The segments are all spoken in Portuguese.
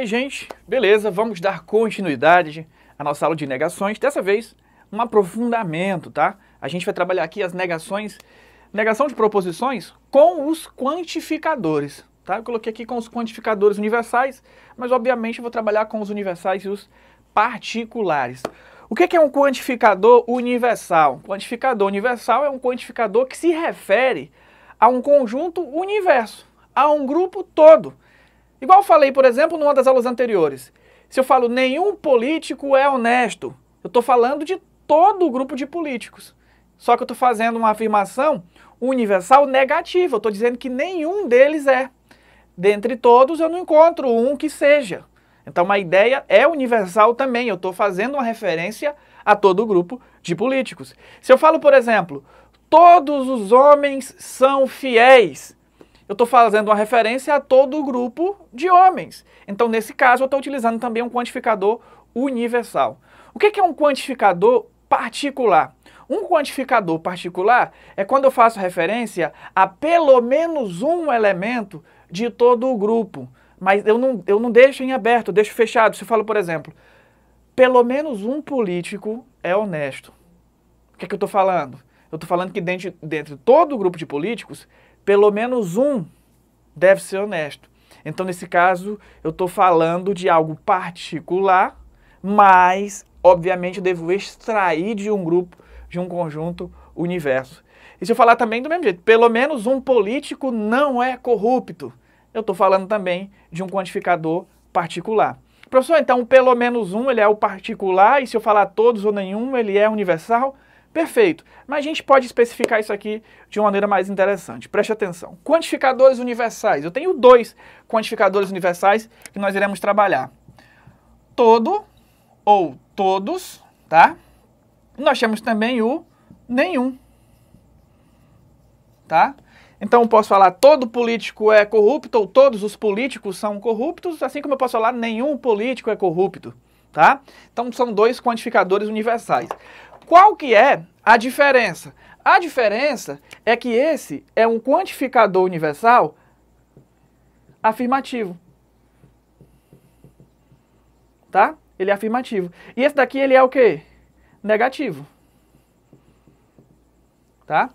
gente? Beleza, vamos dar continuidade à nossa aula de negações. Dessa vez, um aprofundamento, tá? A gente vai trabalhar aqui as negações, negação de proposições com os quantificadores, tá? Eu coloquei aqui com os quantificadores universais, mas obviamente eu vou trabalhar com os universais e os particulares. O que é um quantificador universal? Um quantificador universal é um quantificador que se refere a um conjunto universo, a um grupo todo. Igual eu falei, por exemplo, numa das aulas anteriores. Se eu falo nenhum político é honesto, eu estou falando de todo o grupo de políticos. Só que eu estou fazendo uma afirmação universal negativa. Eu estou dizendo que nenhum deles é. Dentre todos, eu não encontro um que seja. Então, a ideia é universal também. Eu estou fazendo uma referência a todo o grupo de políticos. Se eu falo, por exemplo, todos os homens são fiéis, eu estou fazendo uma referência a todo o grupo de homens. Então, nesse caso, eu estou utilizando também um quantificador universal. O que é um quantificador particular? Um quantificador particular é quando eu faço referência a pelo menos um elemento de todo o grupo. Mas eu não deixo em aberto, eu deixo fechado. Se eu falo, por exemplo, pelo menos um político é honesto. O que eu estou falando? Eu estou falando que dentro de todo o grupo de políticos, pelo menos um deve ser honesto. Então, nesse caso, eu estou falando de algo particular, mas, obviamente, eu devo extrair de um grupo, de um conjunto, universo. E se eu falar também do mesmo jeito, pelo menos um político não é corrupto, eu estou falando também de um quantificador particular. Professor, então, pelo menos um, ele é o particular, e se eu falar todos ou nenhum, ele é universal? Perfeito, mas a gente pode especificar isso aqui de uma maneira mais interessante. Preste atenção. Quantificadores universais. Eu tenho dois quantificadores universais que nós iremos trabalhar. Todo ou todos, tá? Nós temos também o nenhum, tá? Então eu posso falar todo político é corrupto ou todos os políticos são corruptos, assim como eu posso falar nenhum político é corrupto, tá? Então são dois quantificadores universais. Qual que é a diferença? A diferença é que esse é um quantificador universal afirmativo. Tá? Ele é afirmativo. E esse daqui ele é o quê? Negativo. Tá?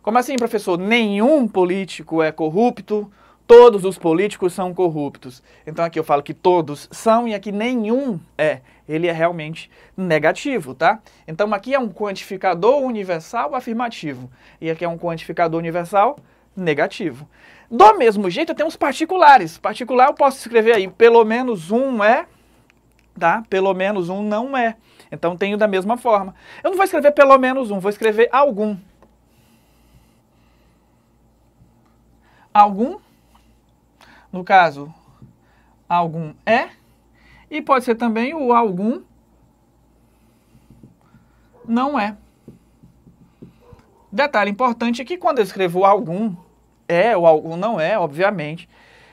Como assim, professor? Nenhum político é corrupto, todos os políticos são corruptos. Então aqui eu falo que todos são e aqui nenhum é. Ele é realmente negativo, tá? Então aqui é um quantificador universal afirmativo e aqui é um quantificador universal negativo. Do mesmo jeito eu tenho os particulares. Particular eu posso escrever aí pelo menos um é, tá? Pelo menos um não é. Então tenho da mesma forma. Eu não vou escrever pelo menos um, vou escrever algum. Algum, no caso, algum é, e pode ser também o algum não é. Detalhe importante é que quando eu escrevo algum é ou algum não é, obviamente,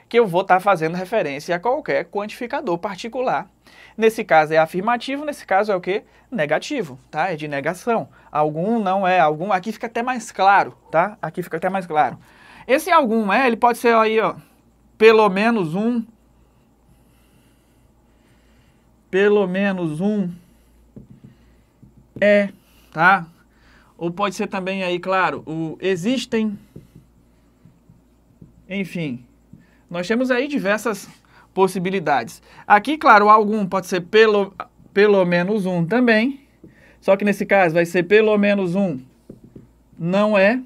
que eu vou estar fazendo referência a qualquer quantificador particular. Nesse caso é afirmativo, nesse caso é o quê? Negativo, tá? É de negação. Algum não é, algum, aqui fica até mais claro, tá? Aqui fica até mais claro. Esse algum é, ele pode ser aí, ó, pelo menos um é, tá? Ou pode ser também aí, claro, o existem, enfim. Nós temos aí diversas possibilidades. Aqui, claro, o algum pode ser pelo menos um também, só que nesse caso vai ser pelo menos um não é,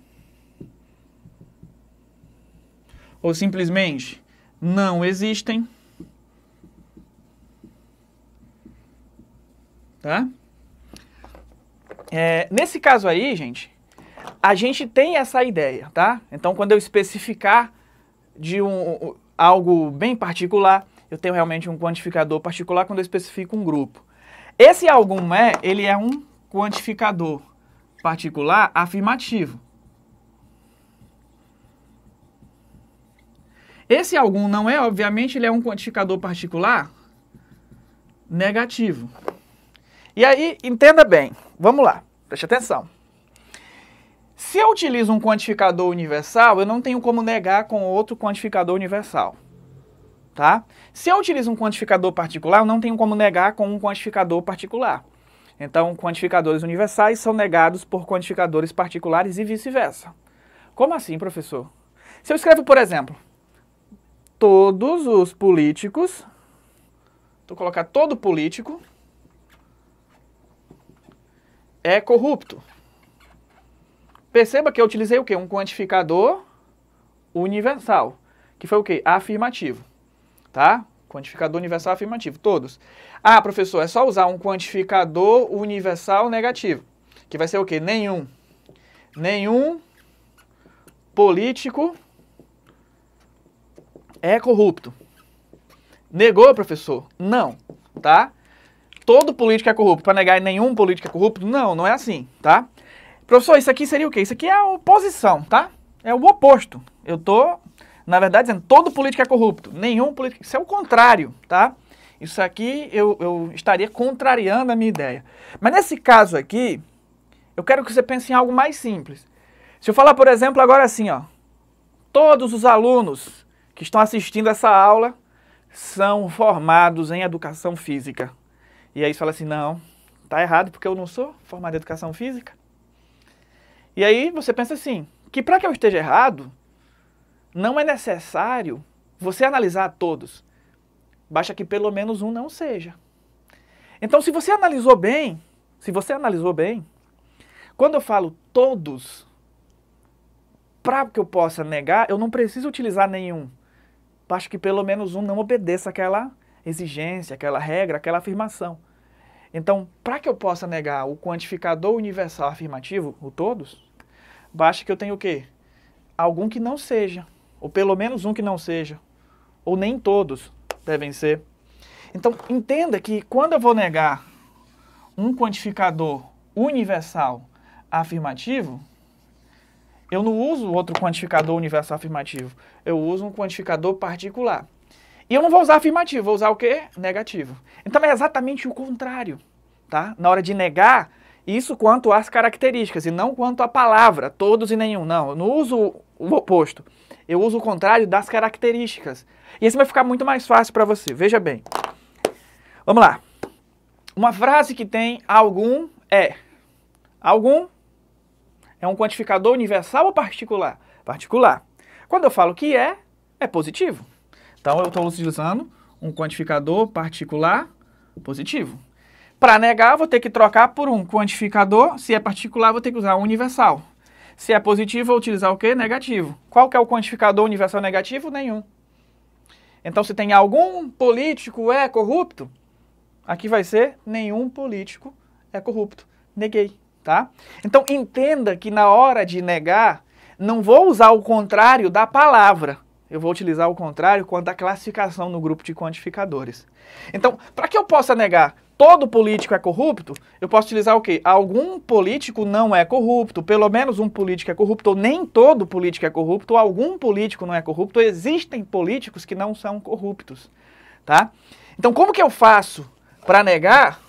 ou simplesmente não existem, tá? Nesse caso aí, gente, a gente tem essa ideia, tá? Então, quando eu especificar de algo bem particular, eu tenho realmente um quantificador particular quando eu especifico um grupo. Esse algum ele é um quantificador particular afirmativo. Esse algum não é, obviamente, ele é um quantificador particular negativo. E aí, entenda bem, vamos lá, preste atenção. Se eu utilizo um quantificador universal, eu não tenho como negar com outro quantificador universal. tá? Se eu utilizo um quantificador particular, eu não tenho como negar com um quantificador particular. Então, quantificadores universais são negados por quantificadores particulares e vice-versa. Como assim, professor? Se eu escrevo, por exemplo, todos os políticos, vou colocar todo político é corrupto. Perceba que eu utilizei o quê? Um quantificador universal, que foi o quê? Afirmativo, tá? Quantificador universal afirmativo, todos. Ah, professor, é só usar um quantificador universal negativo, que vai ser o quê? Nenhum. Nenhum político é corrupto. Negou, professor? Não, tá? Todo político é corrupto. Para negar nenhum político é corrupto? Não, não é assim, tá? Professor, isso aqui seria o quê? Isso aqui é a oposição, tá? É o oposto. Eu tô, na verdade, dizendo todo político é corrupto. Nenhum político... Isso é o contrário, tá? Isso aqui eu estaria contrariando a minha ideia. Mas nesse caso aqui, eu quero que você pense em algo mais simples. Se eu falar, por exemplo, agora assim, ó. Todos os alunos que estão assistindo essa aula são formados em educação física. E aí você fala assim, não, tá errado porque eu não sou formado em educação física. E aí você pensa assim, que para que eu esteja errado, não é necessário você analisar todos. Basta que pelo menos um não seja. Então se você analisou bem, quando eu falo todos, para que eu possa negar, eu não preciso utilizar nenhum. Basta que pelo menos um não obedeça aquela exigência, aquela regra, aquela afirmação. Então, para que eu possa negar o quantificador universal afirmativo, o todos, basta que eu tenha o quê? Algum que não seja, ou pelo menos um que não seja, ou nem todos devem ser. Então, entenda que quando eu vou negar um quantificador universal afirmativo, eu não uso outro quantificador universal afirmativo, eu uso um quantificador particular. E eu não vou usar afirmativo, vou usar o quê? Negativo. Então é exatamente o contrário, tá? Na hora de negar, isso quanto às características, e não quanto à palavra, todos e nenhum. Não, eu não uso o oposto. Eu uso o contrário das características. E assim vai ficar muito mais fácil para você. Veja bem. Vamos lá. Uma frase que tem algum é. Algum é um quantificador universal ou particular? Particular. Quando eu falo que é positivo. Então, eu estou utilizando um quantificador particular positivo. Para negar, eu vou ter que trocar por um quantificador. Se é particular, eu vou ter que usar um universal. Se é positivo, eu vou utilizar o quê? Negativo. Qual que é o quantificador universal negativo? Nenhum. Então, se tem algum político é corrupto, aqui vai ser nenhum político é corrupto. Neguei, tá? Então, entenda que na hora de negar, não vou usar o contrário da palavra. Eu vou utilizar o contrário quanto à classificação no grupo de quantificadores. Então, para que eu possa negar todo político é corrupto, eu posso utilizar o quê? Algum político não é corrupto, pelo menos um político é corrupto, ou nem todo político é corrupto, ou algum político não é corrupto, ou existem políticos que não são corruptos, tá? Então, como que eu faço para negar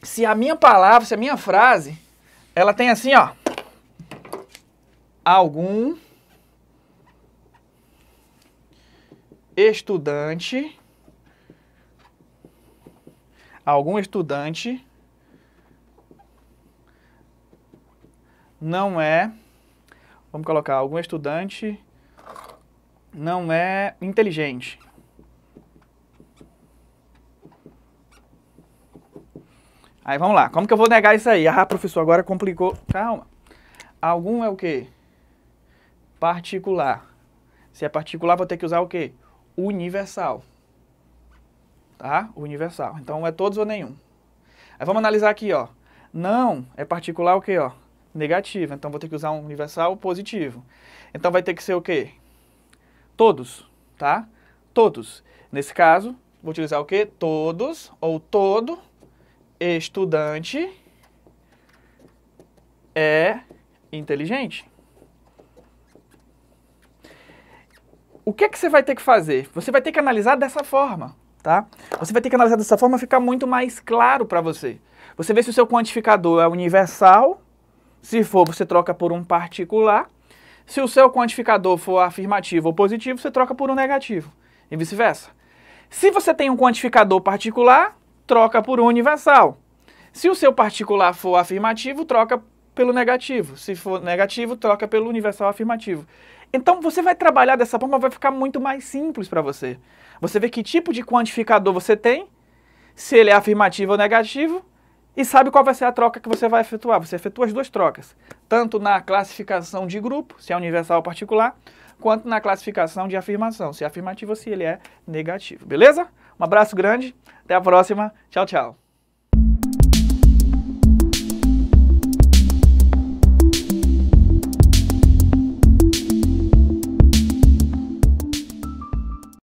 se a minha palavra, se a minha frase, ela tem assim, ó, algum estudante não é, vamos colocar, algum estudante não é inteligente. Aí vamos lá, como que eu vou negar isso aí? Ah, professor, agora complicou. Calma. Algum é o quê? Particular. Se é particular, vou ter que usar o quê? Universal. Tá? Universal. Então, é todos ou nenhum. Aí vamos analisar aqui, ó. Não é particular o quê, ó? Negativo. Então, vou ter que usar um universal positivo. Então, vai ter que ser o quê? Todos, tá? Todos. Nesse caso, vou utilizar o quê? Todos ou todo estudante é inteligente. O que é que você vai ter que fazer? Você vai ter que analisar dessa forma, tá? Você vai ter que analisar dessa forma, ficar muito mais claro para você. Você vê se o seu quantificador é universal. Se for, você troca por um particular. Se o seu quantificador for afirmativo ou positivo, você troca por um negativo, e vice-versa. Se você tem um quantificador particular, troca por um universal. Se o seu particular for afirmativo, troca pelo negativo. Se for negativo, troca pelo universal afirmativo. Então, você vai trabalhar dessa forma, vai ficar muito mais simples para você. Você vê que tipo de quantificador você tem, se ele é afirmativo ou negativo, e sabe qual vai ser a troca que você vai efetuar. Você efetua as duas trocas, tanto na classificação de grupo, se é universal ou particular, quanto na classificação de afirmação, se é afirmativo ou se ele é negativo. Beleza? Um abraço grande, até a próxima. Tchau, tchau.